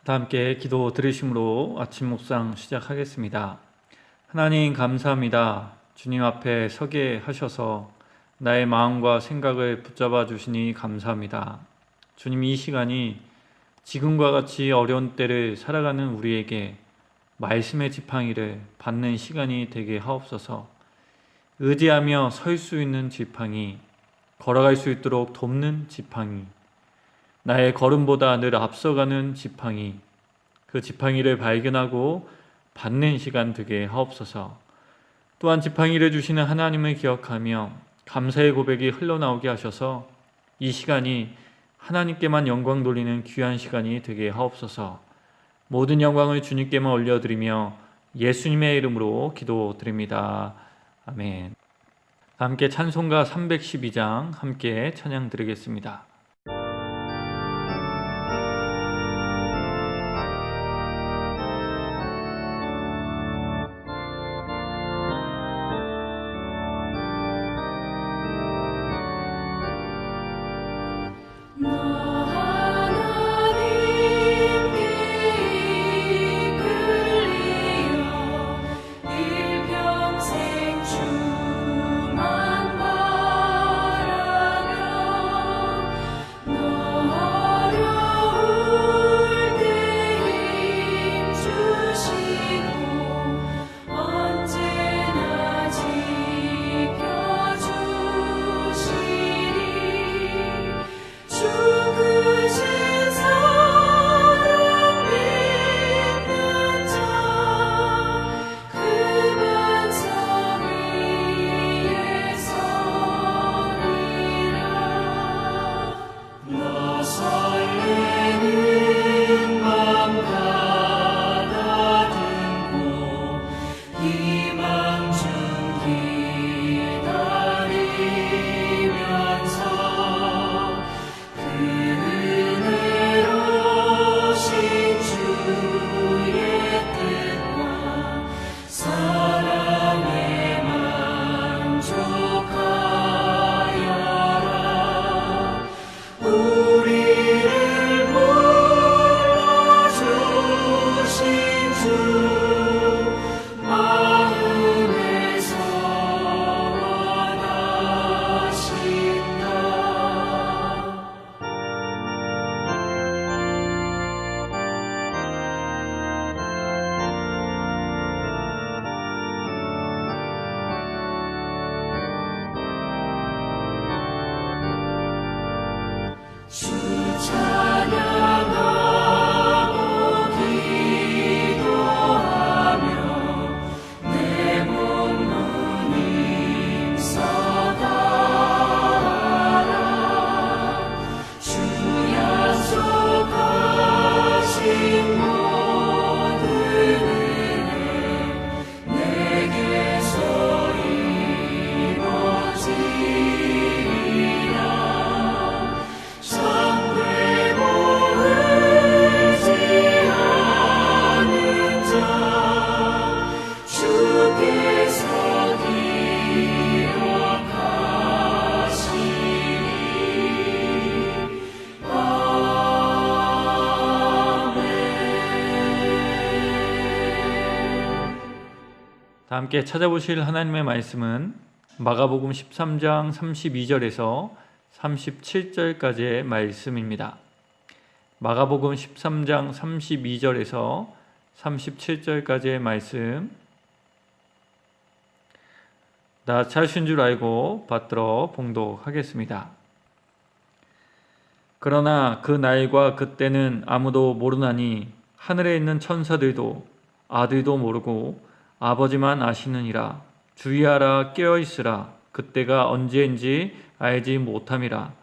다 함께 기도 드리심으로 아침 묵상 시작하겠습니다. 하나님 감사합니다. 주님 앞에 서게 하셔서 나의 마음과 생각을 붙잡아 주시니 감사합니다. 주님, 이 시간이 지금과 같이 어려운 때를 살아가는 우리에게 말씀의 지팡이를 받는 시간이 되게 하옵소서. 의지하며 설 수 있는 지팡이, 걸어갈 수 있도록 돕는 지팡이, 나의 걸음보다 늘 앞서가는 지팡이, 그 지팡이를 발견하고 받는 시간 되게 하옵소서. 또한 지팡이를 주시는 하나님을 기억하며 감사의 고백이 흘러나오게 하셔서 이 시간이 하나님께만 영광 돌리는 귀한 시간이 되게 하옵소서. 모든 영광을 주님께만 올려드리며 예수님의 이름으로 기도드립니다. 아멘. 함께 찬송가 312장 함께 찬양 드리겠습니다. 함께 찾아보실 하나님의 말씀은 마가복음 13장 32절에서 37절까지의 말씀입니다. 마가복음 13장 32절에서 37절까지의 말씀, 나 찾으신 줄 알고 받들어 봉독하겠습니다. 그러나 그 날과 그때는 아무도 모르나니 하늘에 있는 천사들도 아들도 모르고 아버지만 아시느니라. 주의하라, 깨어있으라. 그때가 언제인지 알지 못함이라.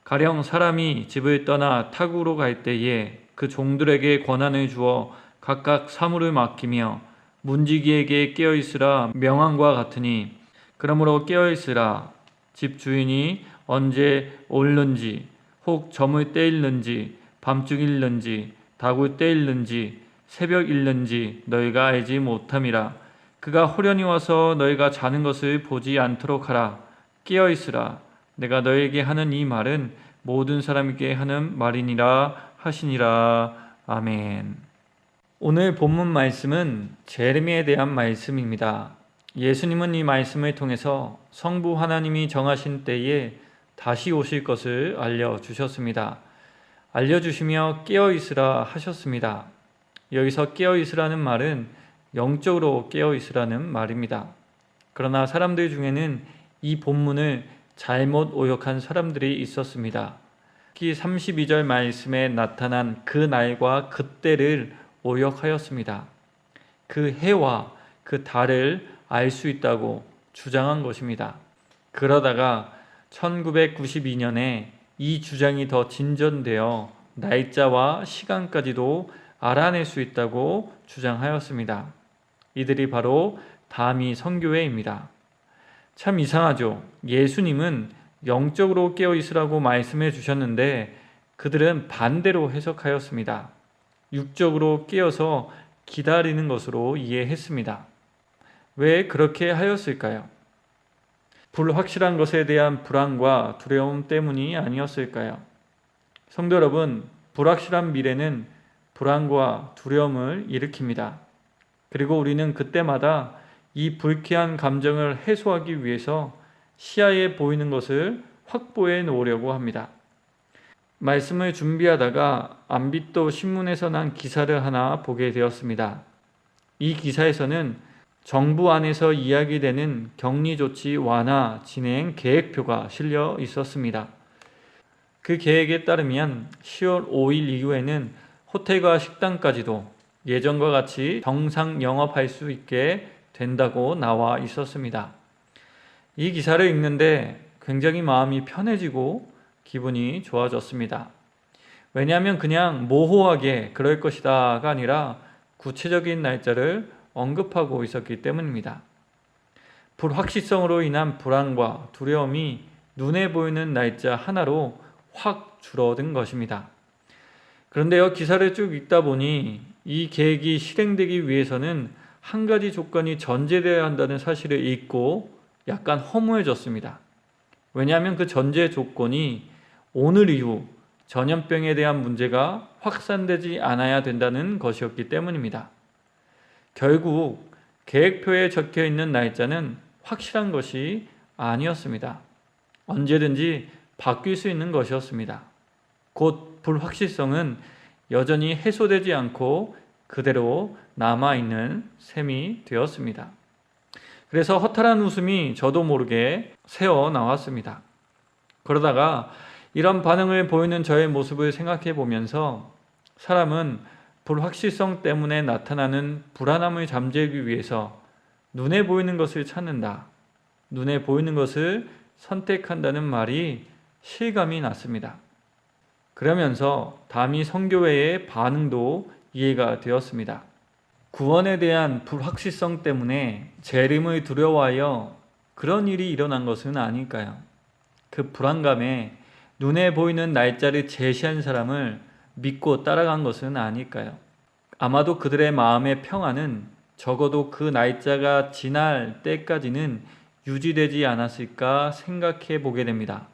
가령 사람이 집을 떠나 타국으로 갈 때에 그 종들에게 권한을 주어 각각 사물을 맡기며 문지기에게 깨어있으라 명함과 같으니, 그러므로 깨어있으라. 집 주인이 언제 올는지, 혹 저물 때일는지, 밤중일는지, 다굴 때일는지, 새벽일는지 너희가 알지 못함이라. 그가 호련히 와서 너희가 자는 것을 보지 않도록 하라. 깨어있으라. 내가 너희에게 하는 이 말은 모든 사람에게 하는 말이니라 하시니라. 아멘. 오늘 본문 말씀은 재림에 대한 말씀입니다. 예수님은 이 말씀을 통해서 성부 하나님이 정하신 때에 다시 오실 것을 알려주셨습니다. 알려주시며 깨어있으라 하셨습니다. 여기서 깨어있으라는 말은 영적으로 깨어있으라는 말입니다. 그러나 사람들 중에는 이 본문을 잘못 오역한 사람들이 있었습니다. 특히 32절 말씀에 나타난 그 날과 그때를 오역하였습니다. 그 해와 그 달을 알 수 있다고 주장한 것입니다. 그러다가 1992년에 이 주장이 더 진전되어 날짜와 시간까지도 알아낼 수 있다고 주장하였습니다. 이들이 바로 다미 선교회입니다. 참 이상하죠. 예수님은 영적으로 깨어있으라고 말씀해 주셨는데 그들은 반대로 해석하였습니다. 육적으로 깨어서 기다리는 것으로 이해했습니다. 왜 그렇게 하였을까요? 불확실한 것에 대한 불안과 두려움 때문이 아니었을까요? 성도 여러분, 불확실한 미래는 불안과 두려움을 일으킵니다. 그리고 우리는 그때마다 이 불쾌한 감정을 해소하기 위해서 시야에 보이는 것을 확보해 놓으려고 합니다. 말씀을 준비하다가 안빗도 신문에서 난 기사를 하나 보게 되었습니다. 이 기사에서는 정부 안에서 이야기되는 격리조치 완화 진행 계획표가 실려 있었습니다. 그 계획에 따르면 10월 5일 이후에는 호텔과 식당까지도 예전과 같이 정상 영업할 수 있게 된다고 나와 있었습니다. 이 기사를 읽는데 굉장히 마음이 편해지고 기분이 좋아졌습니다. 왜냐하면 그냥 모호하게 그럴 것이다가 아니라 구체적인 날짜를 언급하고 있었기 때문입니다. 불확실성으로 인한 불안과 두려움이 눈에 보이는 날짜 하나로 확 줄어든 것입니다. 그런데요, 기사를 쭉 읽다 보니 이 계획이 실행되기 위해서는 한 가지 조건이 전제되어야 한다는 사실을 잊고 약간 허무해졌습니다. 왜냐하면 그 전제 조건이 오늘 이후 전염병에 대한 문제가 확산되지 않아야 된다는 것이었기 때문입니다. 결국 계획표에 적혀 있는 날짜는 확실한 것이 아니었습니다. 언제든지 바뀔 수 있는 것이었습니다. 곧 불확실성은 여전히 해소되지 않고 그대로 남아있는 셈이 되었습니다. 그래서 허탈한 웃음이 저도 모르게 새어 나왔습니다. 그러다가 이런 반응을 보이는 저의 모습을 생각해 보면서 사람은 불확실성 때문에 나타나는 불안함을 잠재우기 위해서 눈에 보이는 것을 찾는다, 눈에 보이는 것을 선택한다는 말이 실감이 났습니다. 그러면서 다미 선교회의 반응도 이해가 되었습니다. 구원에 대한 불확실성 때문에 재림을 두려워하여 그런 일이 일어난 것은 아닐까요? 그 불안감에 눈에 보이는 날짜를 제시한 사람을 믿고 따라간 것은 아닐까요? 아마도 그들의 마음의 평안은 적어도 그 날짜가 지날 때까지는 유지되지 않았을까 생각해 보게 됩니다.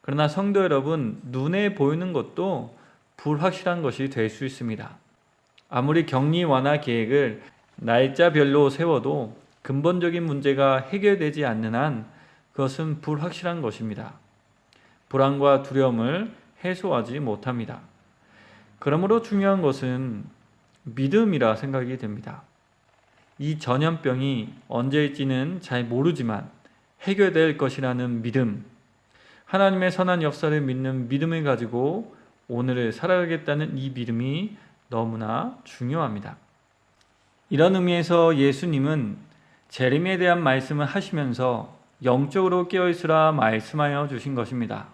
그러나 성도 여러분, 눈에 보이는 것도 불확실한 것이 될 수 있습니다. 아무리 격리 완화 계획을 날짜별로 세워도 근본적인 문제가 해결되지 않는 한 그것은 불확실한 것입니다. 불안과 두려움을 해소하지 못합니다. 그러므로 중요한 것은 믿음이라 생각이 됩니다. 이 전염병이 언제일지는 잘 모르지만 해결될 것이라는 믿음, 하나님의 선한 역사를 믿는 믿음을 가지고 오늘을 살아가겠다는 이 믿음이 너무나 중요합니다. 이런 의미에서 예수님은 재림에 대한 말씀을 하시면서 영적으로 깨어있으라 말씀하여 주신 것입니다.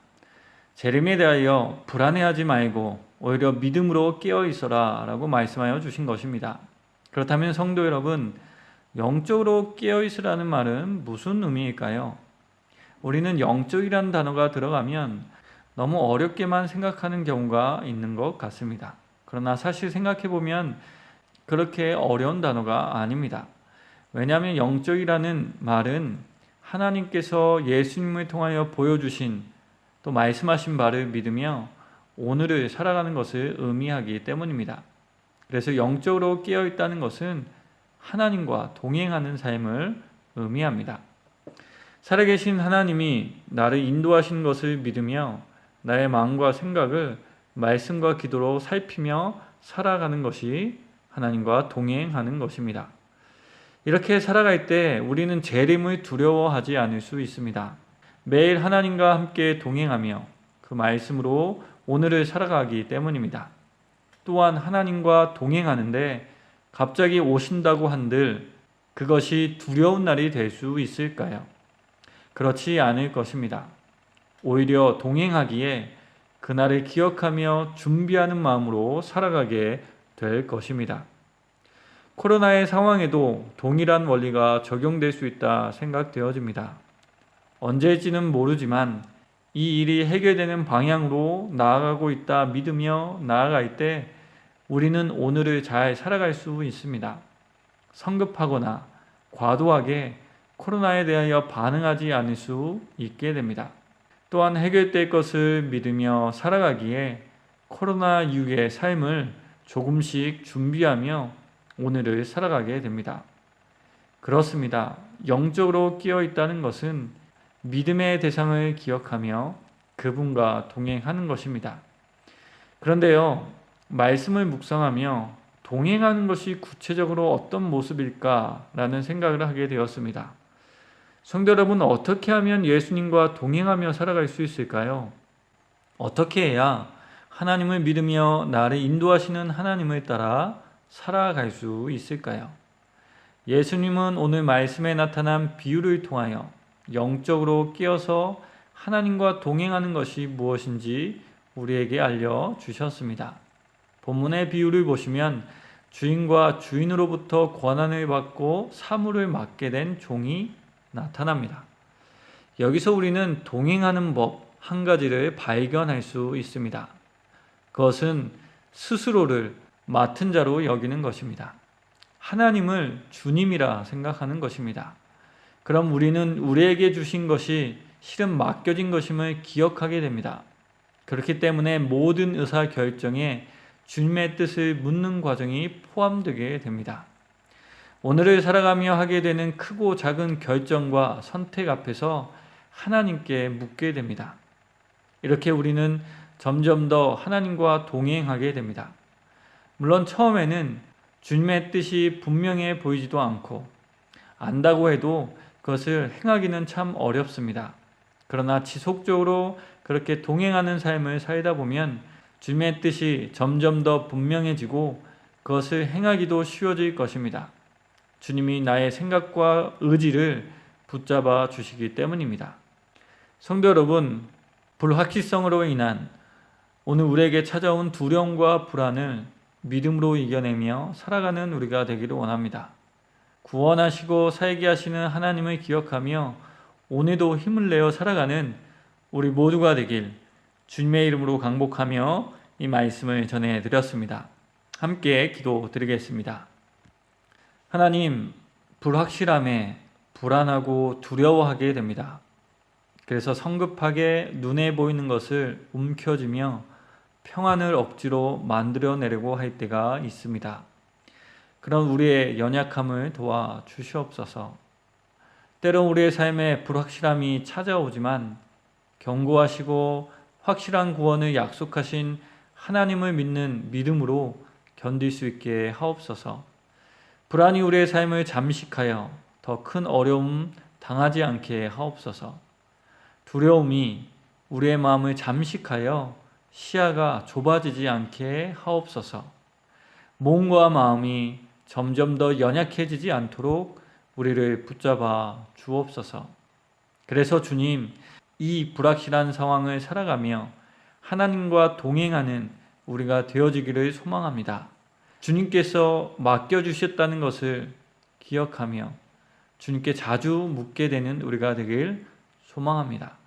재림에 대하여 불안해하지 말고 오히려 믿음으로 깨어있어라 라고 말씀하여 주신 것입니다. 그렇다면 성도 여러분, 영적으로 깨어있으라는 말은 무슨 의미일까요? 우리는 영적이라는 단어가 들어가면 너무 어렵게만 생각하는 경우가 있는 것 같습니다. 그러나 사실 생각해보면 그렇게 어려운 단어가 아닙니다. 왜냐하면 영적이라는 말은 하나님께서 예수님을 통하여 보여주신 또 말씀하신 바를 믿으며 오늘을 살아가는 것을 의미하기 때문입니다. 그래서 영적으로 깨어 있다는 것은 하나님과 동행하는 삶을 의미합니다. 살아계신 하나님이 나를 인도하시는 것을 믿으며 나의 마음과 생각을 말씀과 기도로 살피며 살아가는 것이 하나님과 동행하는 것입니다. 이렇게 살아갈 때 우리는 재림을 두려워하지 않을 수 있습니다. 매일 하나님과 함께 동행하며 그 말씀으로 오늘을 살아가기 때문입니다. 또한 하나님과 동행하는데 갑자기 오신다고 한들 그것이 두려운 날이 될 수 있을까요? 그렇지 않을 것입니다. 오히려 동행하기에 그날을 기억하며 준비하는 마음으로 살아가게 될 것입니다. 코로나의 상황에도 동일한 원리가 적용될 수 있다 생각되어집니다. 언제일지는 모르지만 이 일이 해결되는 방향으로 나아가고 있다 믿으며 나아갈 때 우리는 오늘을 잘 살아갈 수 있습니다. 성급하거나 과도하게 코로나에 대하여 반응하지 않을 수 있게 됩니다. 또한 해결될 것을 믿으며 살아가기에 코로나 이후의 삶을 조금씩 준비하며 오늘을 살아가게 됩니다. 그렇습니다. 영적으로 끼어 있다는 것은 믿음의 대상을 기억하며 그분과 동행하는 것입니다. 그런데요, 말씀을 묵상하며 동행하는 것이 구체적으로 어떤 모습일까라는 생각을 하게 되었습니다. 성도 여러분, 어떻게 하면 예수님과 동행하며 살아갈 수 있을까요? 어떻게 해야 하나님을 믿으며 나를 인도하시는 하나님을 따라 살아갈 수 있을까요? 예수님은 오늘 말씀에 나타난 비유를 통하여 영적으로 끼어서 하나님과 동행하는 것이 무엇인지 우리에게 알려주셨습니다. 본문의 비유를 보시면 주인과 주인으로부터 권한을 받고 사물을 맡게 된 종이 나타납니다. 여기서 우리는 동행하는 법 한 가지를 발견할 수 있습니다. 그것은 스스로를 맡은 자로 여기는 것입니다. 하나님을 주님이라 생각하는 것입니다. 그럼 우리는 우리에게 주신 것이 실은 맡겨진 것임을 기억하게 됩니다. 그렇기 때문에 모든 의사결정에 주님의 뜻을 묻는 과정이 포함되게 됩니다. 오늘을 살아가며 하게 되는 크고 작은 결정과 선택 앞에서 하나님께 묻게 됩니다. 이렇게 우리는 점점 더 하나님과 동행하게 됩니다. 물론 처음에는 주님의 뜻이 분명해 보이지도 않고 안다고 해도 그것을 행하기는 참 어렵습니다. 그러나 지속적으로 그렇게 동행하는 삶을 살다 보면 주님의 뜻이 점점 더 분명해지고 그것을 행하기도 쉬워질 것입니다. 주님이 나의 생각과 의지를 붙잡아 주시기 때문입니다. 성도 여러분, 불확실성으로 인한 오늘 우리에게 찾아온 두려움과 불안을 믿음으로 이겨내며 살아가는 우리가 되기를 원합니다. 구원하시고 살게 하시는 하나님을 기억하며 오늘도 힘을 내어 살아가는 우리 모두가 되길 주님의 이름으로 강복하며 이 말씀을 전해드렸습니다. 함께 기도드리겠습니다. 하나님, 불확실함에 불안하고 두려워하게 됩니다. 그래서 성급하게 눈에 보이는 것을 움켜쥐며 평안을 억지로 만들어내려고 할 때가 있습니다. 그런 우리의 연약함을 도와 주시옵소서. 때론 우리의 삶에 불확실함이 찾아오지만 견고하시고 확실한 구원을 약속하신 하나님을 믿는 믿음으로 견딜 수 있게 하옵소서. 불안이 우리의 삶을 잠식하여 더 큰 어려움 당하지 않게 하옵소서. 두려움이 우리의 마음을 잠식하여 시야가 좁아지지 않게 하옵소서. 몸과 마음이 점점 더 연약해지지 않도록 우리를 붙잡아 주옵소서. 그래서 주님, 이 불확실한 상황을 살아가며 하나님과 동행하는 우리가 되어지기를 소망합니다. 주님께서 맡겨주셨다는 것을 기억하며 주님께 자주 묻게 되는 우리가 되길 소망합니다.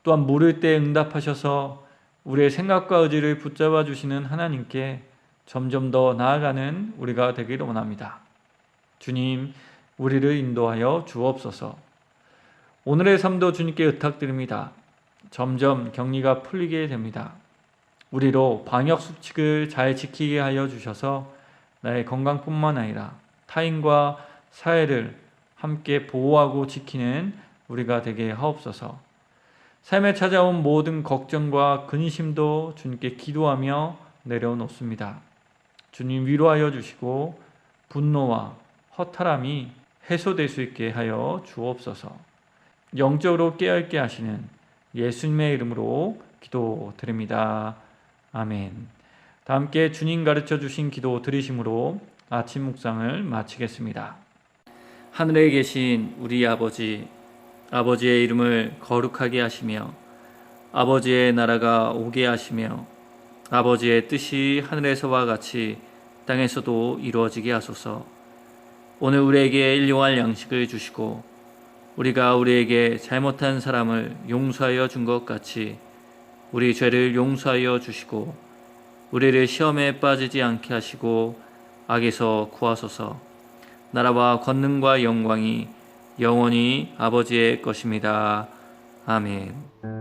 또한 물을 때 응답하셔서 우리의 생각과 의지를 붙잡아 주시는 하나님께 점점 더 나아가는 우리가 되기를 원합니다. 주님, 우리를 인도하여 주옵소서. 오늘의 삶도 주님께 의탁드립니다. 점점 격리가 풀리게 됩니다. 우리로 방역 수칙을 잘 지키게 하여 주셔서 나의 건강뿐만 아니라 타인과 사회를 함께 보호하고 지키는 우리가 되게 하옵소서. 삶에 찾아온 모든 걱정과 근심도 주님께 기도하며 내려놓습니다. 주님 위로하여 주시고 분노와 허탈함이 해소될 수 있게 하여 주옵소서. 영적으로 깨어있게 하시는 예수님의 이름으로 기도드립니다. 아멘. 다 함께 주님 가르쳐 주신 기도 드리심으로 아침 묵상을 마치겠습니다. 하늘에 계신 우리 아버지, 아버지의 이름을 거룩하게 하시며 아버지의 나라가 오게 하시며 아버지의 뜻이 하늘에서와 같이 땅에서도 이루어지게 하소서. 오늘 우리에게 일용할 양식을 주시고 우리가 우리에게 잘못한 사람을 용서하여 준 것 같이 우리 죄를 용서하여 주시고 우리를 시험에 빠지지 않게 하시고 악에서 구하소서. 나라와 권능과 영광이 영원히 아버지의 것입니다. 아멘.